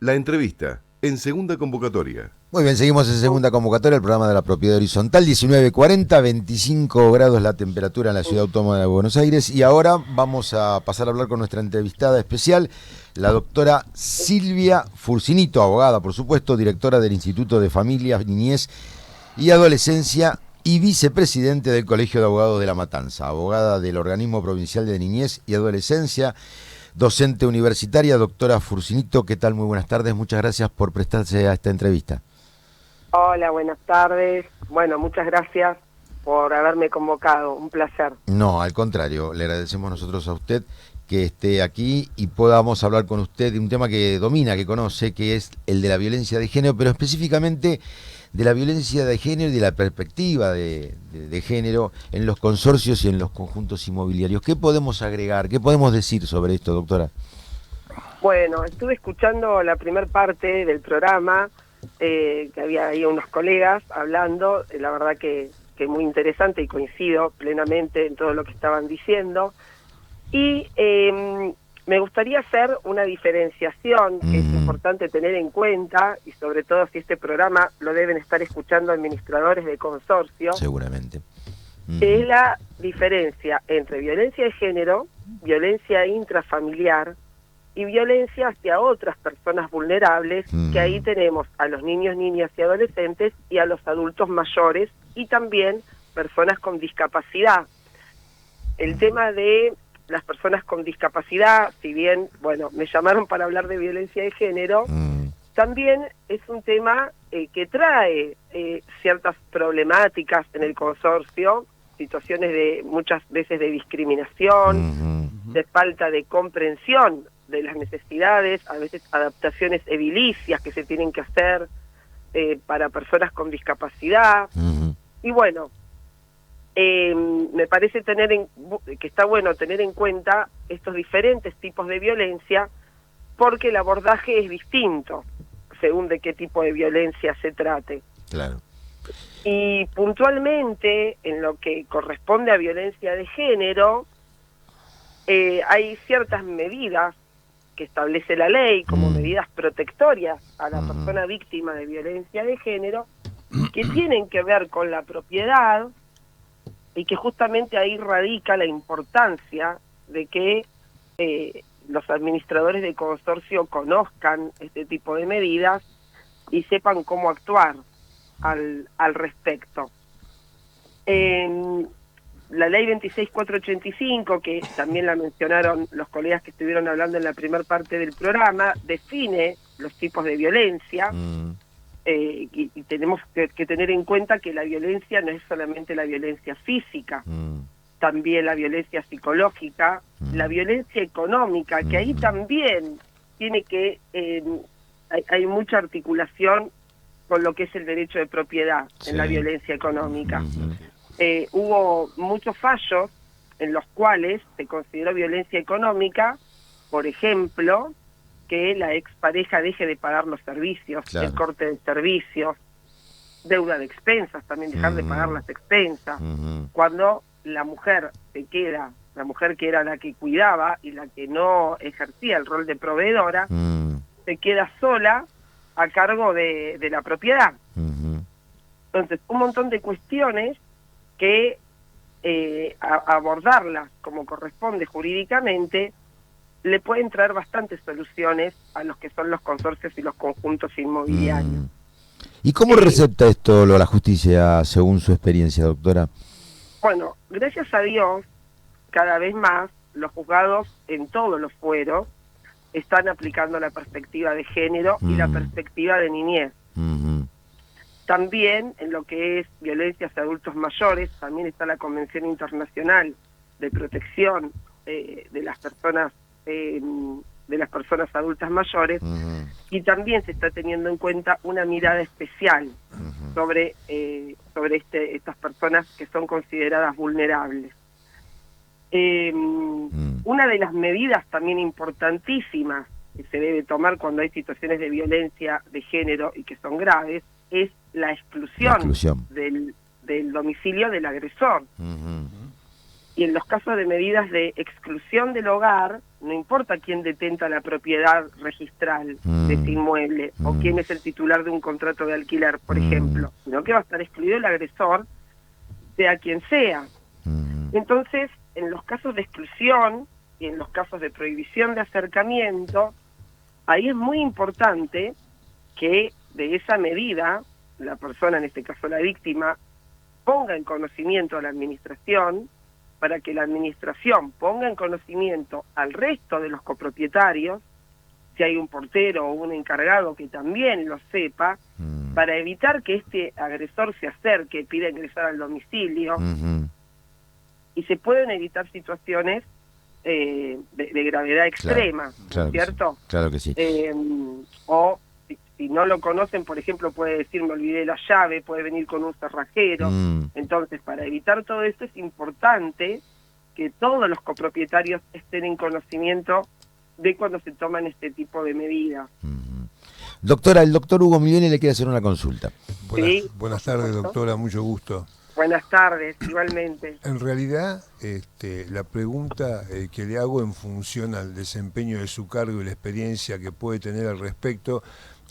La entrevista, en segunda convocatoria. Muy bien, seguimos en segunda convocatoria, el programa de la propiedad horizontal, 19:40, 25 grados la temperatura en la ciudad autónoma de Buenos Aires. Y ahora vamos a pasar a hablar con nuestra entrevistada especial, la doctora Silvia Furcinito, abogada, por supuesto, directora del Instituto de Familia, Niñez y Adolescencia y vicepresidente del Colegio de Abogados de La Matanza, abogada del Organismo Provincial de Niñez y Adolescencia, docente universitaria. Doctora Furcinito, ¿qué tal? Muy buenas tardes, muchas gracias por prestarse a esta entrevista. Hola, buenas tardes. Bueno, muchas gracias por haberme convocado, un placer. No, al contrario, le agradecemos nosotros a usted que esté aquí y podamos hablar con usted de un tema que domina, que conoce, que es el de la violencia de género, pero específicamente de la violencia de género y de la perspectiva de género en los consorcios y en los conjuntos inmobiliarios. ¿Qué podemos agregar? ¿Qué podemos decir sobre esto, doctora? Bueno, estuve escuchando la primer parte del programa, que había ahí unos colegas hablando, la verdad que muy interesante y coincido plenamente en todo lo que estaban diciendo. Y me gustaría hacer una diferenciación que es importante tener en cuenta, y sobre todo si este programa lo deben estar escuchando administradores de consorcio. Seguramente. Es la diferencia entre violencia de género, violencia intrafamiliar y violencia hacia otras personas vulnerables, que ahí tenemos a los niños, niñas y adolescentes y a los adultos mayores y también personas con discapacidad. El tema de las personas con discapacidad, si bien, bueno, me llamaron para hablar de violencia de género, también es un tema que trae ciertas problemáticas en el consorcio, situaciones de muchas veces de discriminación, de falta de comprensión de las necesidades, a veces adaptaciones edilicias que se tienen que hacer para personas con discapacidad. Y bueno, me parece que está bueno tener en cuenta estos diferentes tipos de violencia, porque el abordaje es distinto según de qué tipo de violencia se trate. Claro. Y puntualmente, en lo que corresponde a violencia de género, hay ciertas medidas que establece la ley como medidas protectorias a la persona víctima de violencia de género, que tienen que ver con la propiedad, y que justamente ahí radica la importancia de que los administradores de consorcio conozcan este tipo de medidas y sepan cómo actuar al respecto. La ley 26.485, que también la mencionaron los colegas que estuvieron hablando en la primera parte del programa, define los tipos de violencia. Y tenemos que tener en cuenta que la violencia no es solamente la violencia física, también la violencia psicológica, la violencia económica, que ahí también tiene que hay mucha articulación con lo que es el derecho de propiedad en la violencia económica. Hubo muchos fallos en los cuales se consideró violencia económica, por ejemplo, que la expareja deje de pagar los servicios, el corte de servicios, deuda de expensas, también dejar de pagar las expensas. Cuando la mujer la mujer que era la que cuidaba y la que no ejercía el rol de proveedora, se queda sola a cargo de la propiedad. Entonces, un montón de cuestiones que abordarlas como corresponde jurídicamente le pueden traer bastantes soluciones a los que son los consorcios y los conjuntos inmobiliarios. ¿Y cómo recepta esto la justicia según su experiencia, doctora? Bueno, gracias a Dios, cada vez más los juzgados en todos los fueros están aplicando la perspectiva de género y la perspectiva de niñez. También en lo que es violencia hacia adultos mayores, también está la Convención Internacional de Protección de las personas adultas mayores, y también se está teniendo en cuenta una mirada especial sobre estas personas que son consideradas vulnerables. Una de las medidas también importantísimas que se debe tomar cuando hay situaciones de violencia de género y que son graves es la exclusión. Del domicilio del agresor. Y en los casos de medidas de exclusión del hogar, no importa quién detenta la propiedad registral de ese inmueble o quién es el titular de un contrato de alquiler, por ejemplo, sino que va a estar excluido el agresor, sea quien sea. Entonces, en los casos de exclusión y en los casos de prohibición de acercamiento, ahí es muy importante que de esa medida la persona, en este caso la víctima, ponga en conocimiento a la administración, para que la administración ponga en conocimiento al resto de los copropietarios, si hay un portero o un encargado que también lo sepa, para evitar que este agresor se acerque, pida ingresar al domicilio, y se pueden evitar situaciones de gravedad extrema, claro, ¿cierto? Claro que sí. O si no lo conocen, por ejemplo, puede decir me olvidé la llave, puede venir con un cerrajero. Entonces, para evitar todo esto es importante que todos los copropietarios estén en conocimiento de cuando se toman este tipo de medidas. Doctora, el doctor Hugo Milioni le quiere hacer una consulta. Buenas tardes, doctora, mucho gusto. Buenas tardes, igualmente. En realidad, la pregunta que le hago en función al desempeño de su cargo y la experiencia que puede tener al respecto,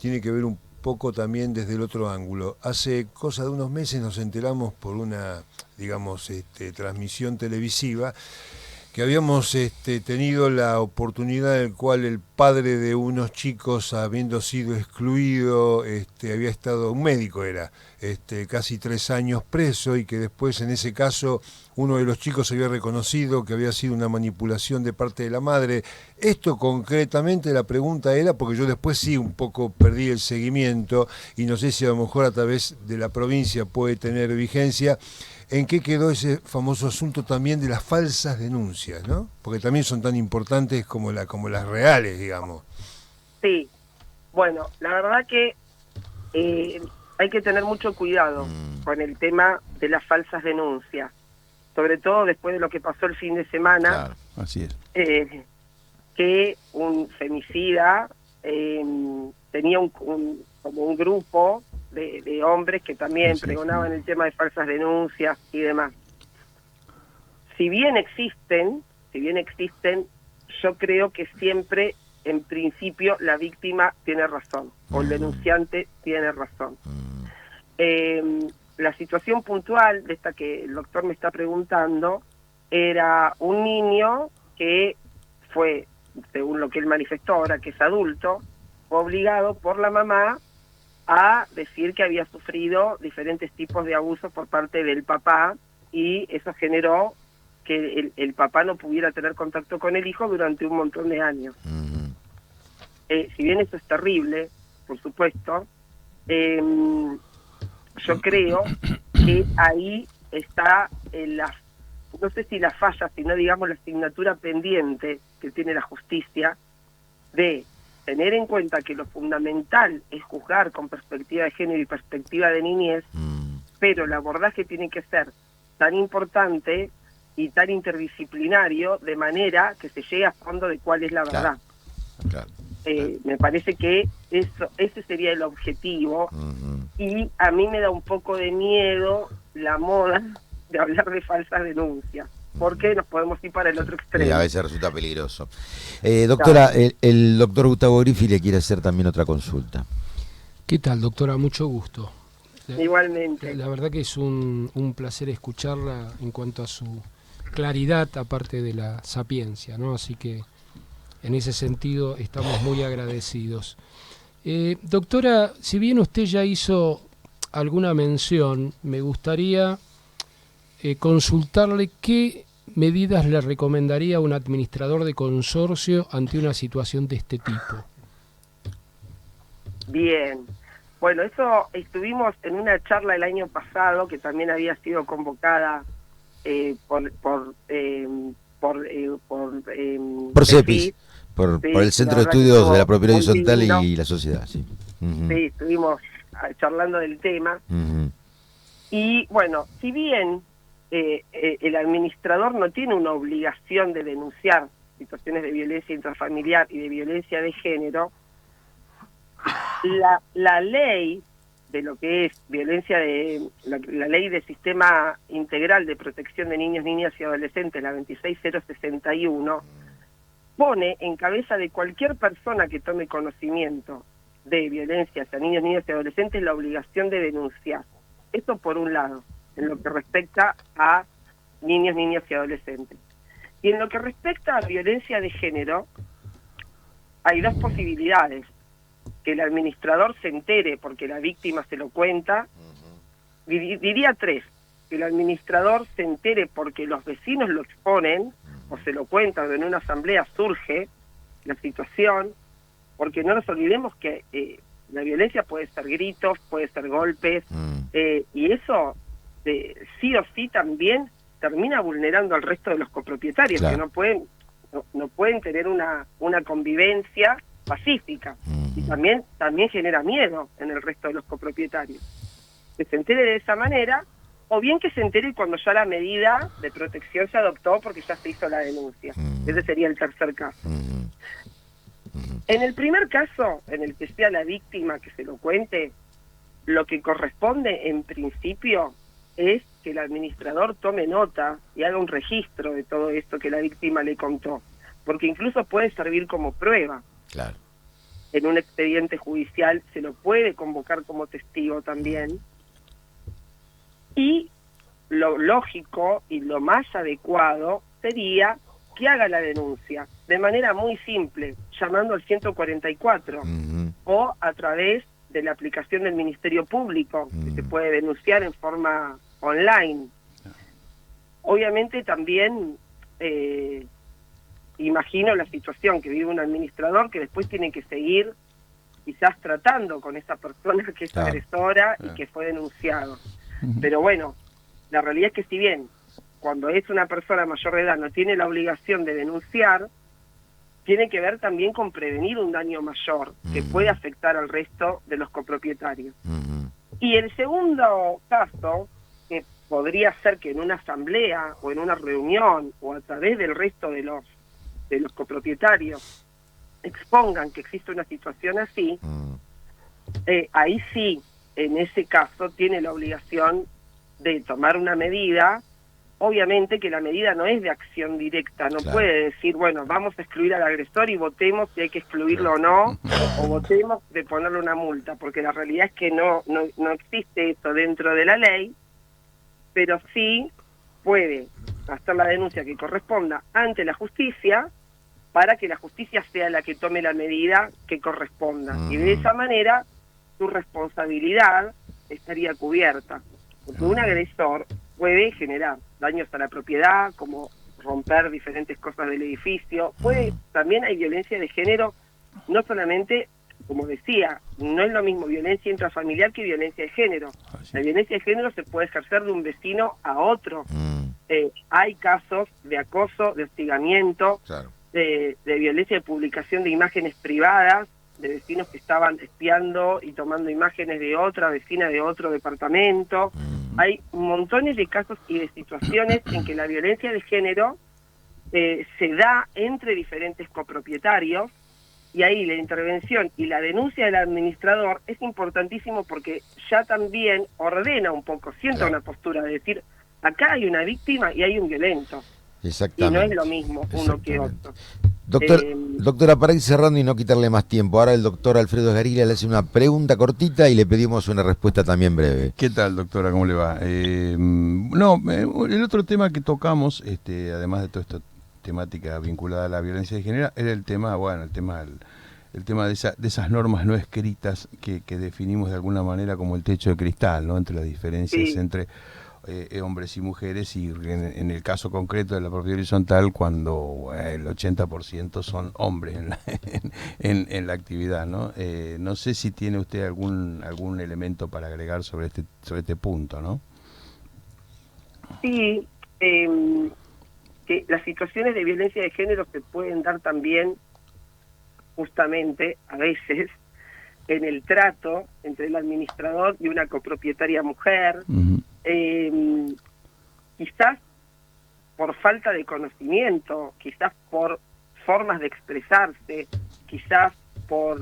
tiene que ver un poco también desde el otro ángulo. Hace cosa de unos meses nos enteramos por una, digamos, transmisión televisiva que habíamos tenido la oportunidad en la cual el padre de unos chicos, habiendo sido excluido, había estado, un médico era, casi 3 años preso, y que después en ese caso uno de los chicos había reconocido que había sido una manipulación de parte de la madre. Esto concretamente, la pregunta era, porque yo después sí un poco perdí el seguimiento y no sé si a lo mejor a través de la provincia puede tener vigencia, ¿en qué quedó ese famoso asunto también de las falsas denuncias, ¿no? Porque también son tan importantes como las reales, digamos. Sí, bueno, la verdad que hay que tener mucho cuidado con el tema de las falsas denuncias, sobre todo después de lo que pasó el fin de semana. Claro, así es. Que un femicida tenía como un grupo de hombres que también pregonaban el tema de falsas denuncias y demás. Si bien existen, yo creo que siempre, en principio, la víctima tiene razón, o el denunciante tiene razón. La situación puntual de esta que el doctor me está preguntando era un niño que fue, según lo que él manifestó ahora, que es adulto, fue obligado por la mamá a decir que había sufrido diferentes tipos de abusos por parte del papá, y eso generó que el papá no pudiera tener contacto con el hijo durante un montón de años. Si bien eso es terrible, por supuesto, yo creo que ahí está no sé si la falla, sino digamos la asignatura pendiente que tiene la justicia de tener en cuenta que lo fundamental es juzgar con perspectiva de género y perspectiva de niñez, pero el abordaje tiene que ser tan importante y tan interdisciplinario, de manera que se llegue a fondo de cuál es la verdad. Claro. Me parece que ese sería el objetivo, y a mí me da un poco de miedo la moda de hablar de falsas denuncias, porque nos podemos ir para el otro extremo. A veces resulta peligroso. Doctora, el doctor Gustavo Griffi le quiere hacer también otra consulta. ¿Qué tal, doctora? Mucho gusto. Igualmente. La verdad que es un placer escucharla en cuanto a su claridad, aparte de la sapiencia, ¿no? Así que en ese sentido estamos muy agradecidos. Doctora, si bien usted ya hizo alguna mención, me gustaría consultarle qué medidas le recomendaría a un administrador de consorcio ante una situación de este tipo. Bien. Bueno, eso estuvimos en una charla el año pasado, que también había sido convocada por CEPIS, por el Centro de Estudios de la Propiedad Horizontal y la Sociedad. Sí, sí, estuvimos charlando del tema. Y bueno, si bien el administrador no tiene una obligación de denunciar situaciones de violencia intrafamiliar y de violencia de género, la ley de lo que es violencia la ley de Sistema Integral de Protección de Niños, Niñas y Adolescentes, la 26061, pone en cabeza de cualquier persona que tome conocimiento de violencia hacia niños, niñas y adolescentes la obligación de denunciar. Esto por un lado, en lo que respecta a niños, niñas y adolescentes. Y en lo que respecta a violencia de género, hay dos posibilidades. Que el administrador se entere porque la víctima se lo cuenta. Diría tres. Que el administrador se entere porque los vecinos lo exponen o se lo cuentan, o en una asamblea surge la situación, porque no nos olvidemos que la violencia puede ser gritos, puede ser golpes, y eso sí o sí también termina vulnerando al resto de los copropietarios, claro, que no pueden tener una convivencia pacífica, y también genera miedo en el resto de los copropietarios. Que se entere de esa manera, o bien que se entere cuando ya la medida de protección se adoptó porque ya se hizo la denuncia. Ese sería el tercer caso. En el primer caso, en el que sea la víctima que se lo cuente, lo que corresponde en principio es que el administrador tome nota y haga un registro de todo esto que la víctima le contó, porque incluso puede servir como prueba. claro. En un expediente judicial se lo puede convocar como testigo también. Y lo lógico y lo más adecuado sería que haga la denuncia de manera muy simple, llamando al 144 o a través de la aplicación del Ministerio Público, que se puede denunciar en forma online. Obviamente también imagino la situación que vive un administrador que después tiene que seguir quizás tratando con esa persona que es agresora y que fue denunciado. Pero bueno, la realidad es que si bien cuando es una persona mayor de edad no tiene la obligación de denunciar, tiene que ver también con prevenir un daño mayor que puede afectar al resto de los copropietarios. Y el segundo caso, que podría ser que en una asamblea o en una reunión o a través del resto de los copropietarios expongan que existe una situación así, ahí sí, en ese caso, tiene la obligación de tomar una medida. Obviamente que la medida no es de acción directa, no puede decir, bueno, vamos a excluir al agresor y votemos si hay que excluirlo o no, o votemos de ponerle una multa, porque la realidad es que no existe eso dentro de la ley, pero sí puede hacer la denuncia que corresponda ante la justicia para que la justicia sea la que tome la medida que corresponda. Y de esa manera su responsabilidad estaría cubierta. Porque un agresor puede generar daños a la propiedad, como romper diferentes cosas del edificio. También hay violencia de género, no solamente, como decía, no es lo mismo violencia intrafamiliar que violencia de género. La violencia de género se puede ejercer de un vecino a otro. Hay casos de acoso, de hostigamiento, de violencia de publicación de imágenes privadas, de vecinos que estaban espiando y tomando imágenes de otra vecina de otro departamento. Hay montones de casos y de situaciones en que la violencia de género se da entre diferentes copropietarios, y ahí la intervención y la denuncia del administrador es importantísimo porque ya también ordena un poco, sienta una postura de decir, acá hay una víctima y hay un violento. Y no es lo mismo uno que otro. Doctora, para ir cerrando y no quitarle más tiempo, ahora el doctor Alfredo Esgarilla le hace una pregunta cortita y le pedimos una respuesta también breve. ¿Qué tal, doctora? ¿Cómo le va? El otro tema que tocamos, además de toda esta temática vinculada a la violencia de género, era el tema de esas normas no escritas que definimos de alguna manera como el techo de cristal, ¿no? Entre las diferencias entre hombres y mujeres, y en el caso concreto de la propiedad horizontal, cuando el 80% son hombres en la actividad, ¿no? No sé si tiene usted algún elemento para agregar sobre este punto, ¿no? Sí, que las situaciones de violencia de género se pueden dar también justamente a veces en el trato entre el administrador y una copropietaria mujer, quizás por falta de conocimiento, quizás por formas de expresarse, quizás por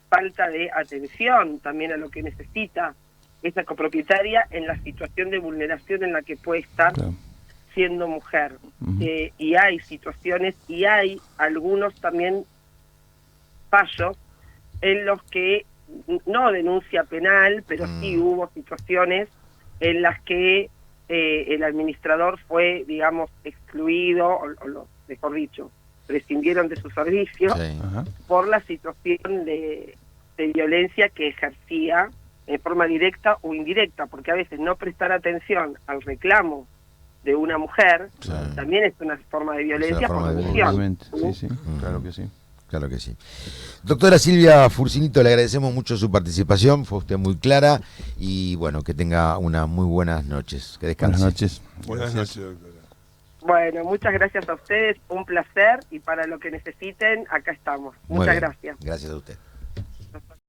falta de atención también a lo que necesita esa copropietaria en la situación de vulneración en la que puede estar. siendo mujer. Ujú. Y hay situaciones y hay algunos también fallos en los que no denuncia penal, pero sí hubo situaciones en las que el administrador fue, digamos, excluido, mejor dicho, prescindieron de su servicio Sí. Ajá. por la situación de violencia que ejercía en forma directa o indirecta, porque a veces no prestar atención al reclamo de una mujer Sí. también es una forma de violencia forma por de omisión. Obviamente, sí, sí, claro que sí. Claro que sí. Doctora Silvia Furcinito, le agradecemos mucho su participación, fue usted muy clara y bueno, que tenga unas muy buenas noches. Que descanse. Buenas noches. Buenas Gracias. noches, doctora. Bueno, muchas gracias a ustedes, un placer y para lo que necesiten, acá estamos. Muy Muchas bien. gracias. Gracias a usted.